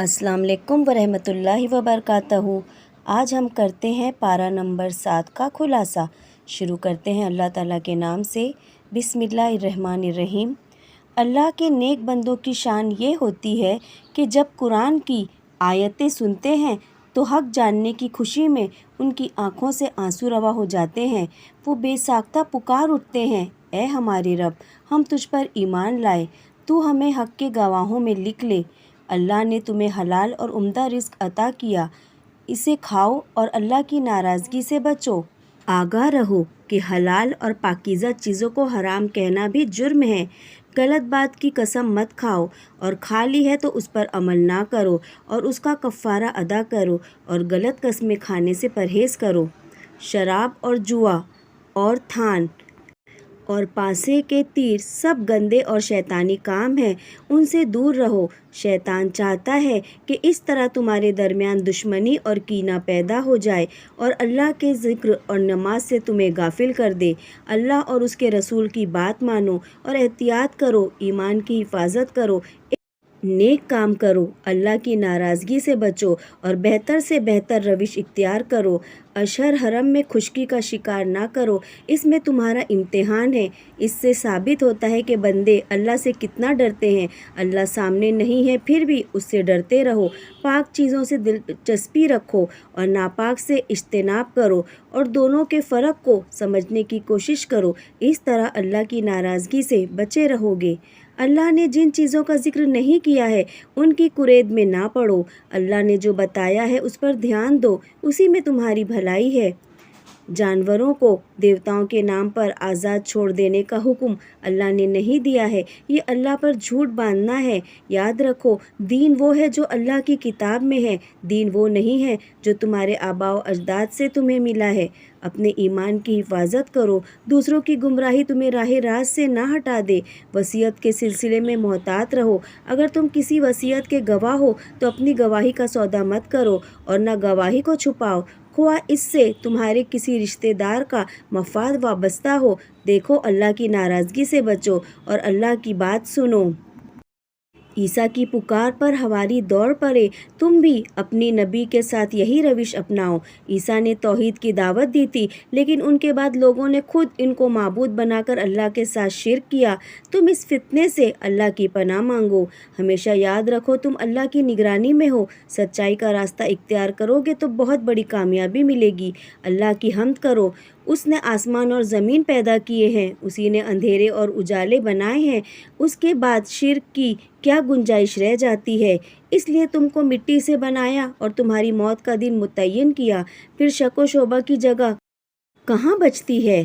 अस्सलाम वालेकुम वरहमतुल्लाहि वबरकातहू। आज हम करते हैं पारा नंबर 7 का खुलासा। शुरू करते हैं अल्लाह ताला के नाम से। बिस्मिल्लाहिर्रहमानिर्रहीम। अल्लाह के नेक बंदों की शान ये होती है कि जब कुरान की आयतें सुनते हैं तो हक़ जानने की खुशी में उनकी आँखों से आंसू रवा हो जाते हैं। वो बेसाख्ता पुकार उठते हैं, ए हमारे रब, हम तुझ पर ईमान लाए, तू हमें हक़ के गवाहों में लिख ले। अल्लाह ने तुम्हें हलाल और उम्दा रिज़्क़ अता किया, इसे खाओ और अल्लाह की नाराज़गी से बचो। आगाह रहो कि हलाल और पाकीज़ा चीज़ों को हराम कहना भी जुर्म है। गलत बात की कसम मत खाओ और खा ली है तो उस पर अमल ना करो और उसका कफ़ारा अदा करो और गलत कस्में खाने से परहेज़ करो। शराब और जुआ और थान और पासे के तीर सब गंदे और शैतानी काम हैं, उनसे दूर रहो। शैतान चाहता है कि इस तरह तुम्हारे दरमियान दुश्मनी और कीना पैदा हो जाए और अल्लाह के ज़िक्र और नमाज से तुम्हें गाफिल कर दे। अल्लाह और उसके रसूल की बात मानो और एहतियात करो, ईमान की हिफाजत करो, नेक काम करो, अल्लाह की नाराज़गी से बचो और बेहतर से बेहतर रविश इख्तियार करो। अशहर हरम में खुश्की का शिकार ना करो, इसमें तुम्हारा इम्तिहान है। इससे साबित होता है कि बंदे अल्लाह से कितना डरते हैं। अल्लाह सामने नहीं है फिर भी उससे डरते रहो। पाक चीज़ों से दिलचस्पी रखो और नापाक से इज्तनाब करो और दोनों के फ़र्क को समझने की कोशिश करो। इस तरह अल्लाह की नाराज़गी से बचे रहोगे। अल्लाह ने जिन चीज़ों का जिक्र नहीं किया है उनकी कुरेद में ना पड़ो। अल्लाह ने जो बताया है उस पर ध्यान दो, उसी में तुम्हारी भलाई है। जानवरों को देवताओं के नाम पर आज़ाद छोड़ देने का हुक्म अल्लाह ने नहीं दिया है, ये अल्लाह पर झूठ बांधना है। याद रखो, दीन वो है जो अल्लाह की किताब में है, दीन वो नहीं है जो तुम्हारे आबाओ अजदाद से तुम्हें मिला है। अपने ईमान की हिफाजत करो, दूसरों की गुमराही तुम्हें राह रास्त से ना हटा दे। वसीयत के सिलसिले में मोहतात रहो। अगर तुम किसी वसीयत के गवाह हो तो अपनी गवाही का सौदा मत करो और न गवाही को छुपाओ, ख्वाह इससे तुम्हारे किसी रिश्तेदार का मफाद वाबस्ता हो। देखो, अल्लाह की नाराज़गी से बचो और अल्लाह की बात सुनो। ईसा की पुकार पर हवारी दौड़ पड़े, तुम भी अपनी नबी के साथ यही रविश अपनाओ। ईसा ने तौहीद की दावत दी थी, लेकिन उनके बाद लोगों ने खुद इनको माबूद बनाकर अल्लाह के साथ शिर्क किया। तुम इस फितने से अल्लाह की पनाह मांगो। हमेशा याद रखो, तुम अल्लाह की निगरानी में हो। सच्चाई का रास्ता इख्तियार करोगे तो बहुत बड़ी कामयाबी मिलेगी। अल्लाह की हम्द करो, उसने आसमान और ज़मीन पैदा किए हैं, उसी ने अंधेरे और उजाले बनाए हैं। उसके बाद शिर्क की क्या गुंजाइश रह जाती है? इसलिए तुमको मिट्टी से बनाया और तुम्हारी मौत का दिन मुतय्यन किया। फिर शक व शोबा की जगह कहाँ बचती है?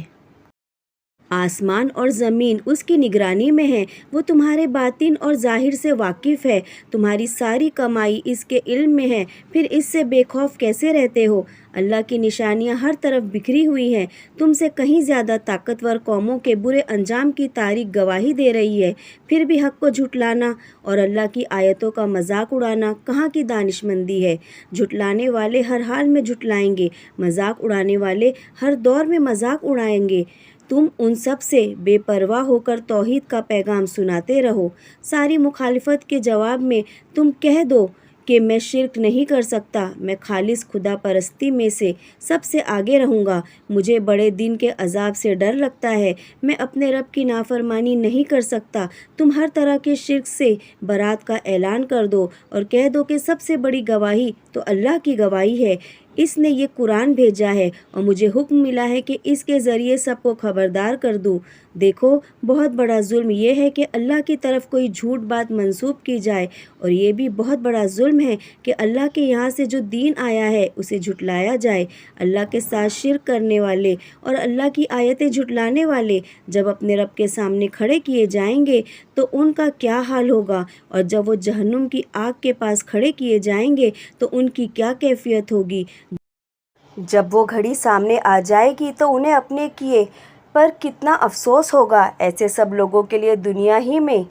आसमान और ज़मीन उसकी निगरानी में है। वो तुम्हारे बातिन और ज़ाहिर से वाकिफ़ है। तुम्हारी सारी कमाई इसके इल्म में है, फिर इससे बेखौफ कैसे रहते हो? अल्लाह की निशानियाँ हर तरफ बिखरी हुई हैं। तुमसे कहीं ज़्यादा ताकतवर कौमों के बुरे अंजाम की तारीख गवाही दे रही है। फिर भी हक़ को झुटलाना और अल्लाह की आयतों का मजाक उड़ाना कहाँ की दानिशमंदी है? झुटलाने वाले हर हाल में झुटलाएंगे, मजाक उड़ाने वाले हर दौर में मजाक उड़ाएंगे। तुम उन सब से बेपरवाह होकर तौहीद का पैगाम सुनाते रहो। सारी मुखालिफत के जवाब में तुम कह दो कि मैं शिर्क नहीं कर सकता, मैं खालिस खुदा परस्ती में से सबसे आगे रहूँगा। मुझे बड़े दिन के अजाब से डर लगता है, मैं अपने रब की नाफरमानी नहीं कर सकता। तुम हर तरह के शिर्क से बरात का ऐलान कर दो और कह दो कि सबसे बड़ी गवाही तो अल्लाह की गवाही है। इसने ये कुरान भेजा है और मुझे हुक्म मिला है कि इसके ज़रिए सबको खबरदार कर दूँ। देखो, बहुत बड़ा जुल्म ये है कि अल्लाह की तरफ कोई झूठ बात मंसूब की जाए, और ये भी बहुत बड़ा जुल्म है कि अल्लाह के यहाँ से जो दीन आया है उसे झुटलाया जाए। अल्लाह के साथ शिर्क करने वाले और अल्लाह की आयतें झुटलाने वाले जब अपने रब के सामने खड़े किए जाएंगे तो उनका क्या हाल होगा, और जब वो जहन्नुम की आग के पास खड़े किए जाएंगे तो उनकी क्या कैफियत होगी। जब वो घड़ी सामने आ जाएगी तो उन्हें अपने किए पर कितना अफसोस होगा। ऐसे सब लोगों के लिए दुनिया ही में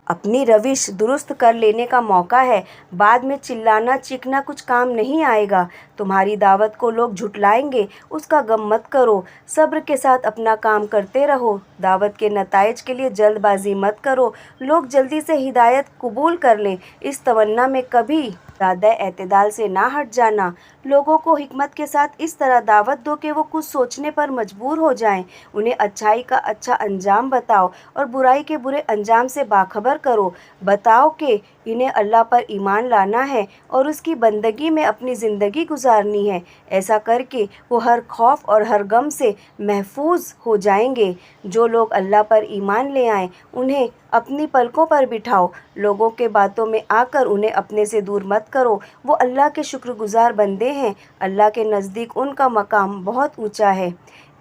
अपनी रविश दुरुस्त कर लेने का मौका है। बाद में चिल्लाना चीखना कुछ काम नहीं आएगा। तुम्हारी दावत को लोग झुटलाएंगे, उसका गम मत करो। सब्र के साथ अपना काम करते रहो। दावत के नताइज के लिए जल्दबाजी मत करो। लोग जल्दी से हिदायत कबूल कर लें, इस तमन्ना में कभी ज़्यादा اعتدال سے نہ ہٹ جانا۔ لوگوں کو حکمت کے ساتھ اس طرح دعوت دو کہ وہ کچھ سوچنے پر مجبور ہو جائیں۔ انہیں اچھائی کا اچھا انجام بتاؤ اور برائی کے برے انجام سے باخبر کرو۔ بتاؤ کہ انہیں اللہ پر ایمان لانا ہے اور اس کی بندگی میں اپنی زندگی گزارنی ہے۔ ایسا کر کے وہ ہر خوف اور ہر غم سے محفوظ ہو جائیں گے۔ جو لوگ اللہ پر ایمان لے آئیں انہیں اپنی پلکوں پر بٹھاؤ۔ لوگوں کے باتوں میں آ کر انہیں اپنے سے دور مت کرو۔ وہ اللہ کے شکر گزار بندے ہیں۔ اللہ کے نزدیک ان کا مقام بہت اونچا ہے۔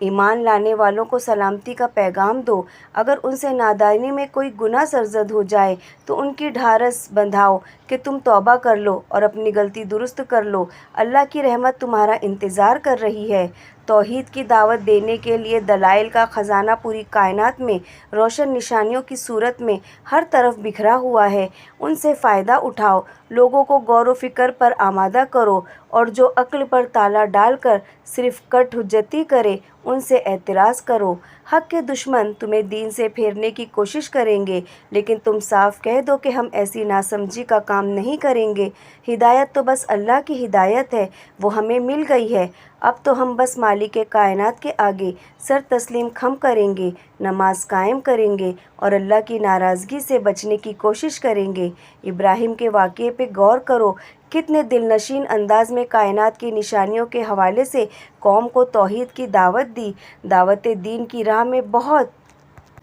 ایمان لانے والوں کو سلامتی کا پیغام دو۔ اگر ان سے نادانی میں کوئی گناہ سرزد ہو جائے تو ان کی ڈھارس بندھاؤ کہ تم توبہ کر لو اور اپنی غلطی درست کر لو۔ اللہ کی رحمت تمہارا انتظار کر رہی ہے۔ توحید کی دعوت دینے کے لیے دلائل کا خزانہ پوری کائنات میں روشن نشانیوں کی صورت میں ہر طرف بکھرا ہوا ہے۔ ان سے فائدہ اٹھاؤ۔ لوگوں کو غور و فکر پر آمادہ کرو اور جو عقل پر تالا ڈال کر صرف کٹ حجتی کرے ان سے اعتراض کرو۔ حق کے دشمن تمہیں دین سے پھیرنے کی کوشش کریں گے لیکن تم صاف کہہ دو کہ ہم ایسی ناسمجھی کا کام نہیں کریں گے۔ ہدایت تو بس اللہ کی ہدایت ہے، وہ ہمیں مل گئی ہے۔ اب تو ہم بس مالک کائنات کے آگے سر تسلیم خم کریں گے، نماز قائم کریں گے اور اللہ کی ناراضگی سے بچنے کی کوشش کریں گے۔ ابراہیم کے واقعے پہ غور کرو، کتنے دلنشین انداز میں کائنات کی نشانیوں کے حوالے سے قوم کو توحید کی دعوت دی۔ دعوت دین کی راہ میں بہت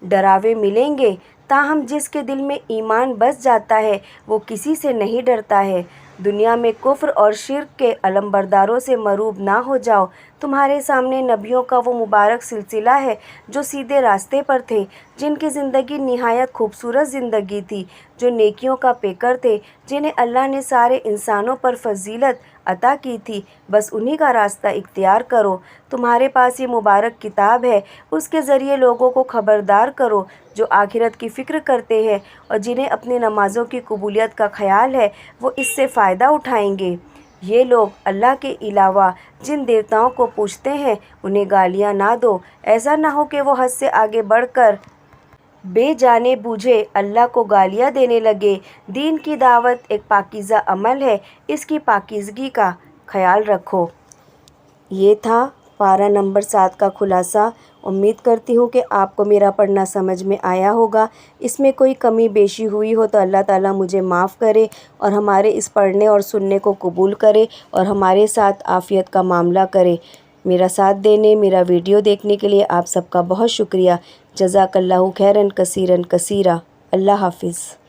ڈراوے ملیں گے، تاہم جس کے دل میں ایمان بس جاتا ہے وہ کسی سے نہیں ڈرتا ہے۔ دنیا میں کفر اور شرک کے علمبرداروں سے مروب نہ ہو جاؤ۔ تمہارے سامنے نبیوں کا وہ مبارک سلسلہ ہے جو سیدھے راستے پر تھے، جن کی زندگی نہایت خوبصورت زندگی تھی، جو نیکیوں کا پیکر تھے، جنہیں اللہ نے سارے انسانوں پر فضیلت عطا کی تھی۔ بس انہی کا راستہ اختیار کرو۔ تمہارے پاس یہ مبارک کتاب ہے، اس کے ذریعے لوگوں کو خبردار کرو۔ جو آخرت کی فکر کرتے ہیں اور جنہیں اپنی نمازوں کی قبولیت کا خیال ہے وہ اس سے فائدہ اٹھائیں گے۔ یہ لوگ اللہ کے علاوہ جن دیوتاؤں کو پوجتے ہیں انہیں گالیاں نہ دو، ایسا نہ ہو کہ وہ حد سے آگے بڑھ کر بے جانے بوجھے اللہ کو گالیاں دینے لگے۔ دین کی دعوت ایک پاکیزہ عمل ہے، اس کی پاکیزگی کا خیال رکھو۔ یہ تھا پارہ نمبر 7 کا خلاصہ۔ امید کرتی ہوں کہ آپ کو میرا پڑھنا سمجھ میں آیا ہوگا۔ اس میں کوئی کمی بیشی ہوئی ہو تو اللہ تعالیٰ مجھے معاف کرے اور ہمارے اس پڑھنے اور سننے کو قبول کرے اور ہمارے ساتھ عافیت کا معاملہ کرے۔ میرا ساتھ دینے، میرا ویڈیو دیکھنے کے لیے آپ سب کا بہت شکریہ۔ جزاک اللہ خیراً کثیراً کثیرا۔ اللہ حافظ۔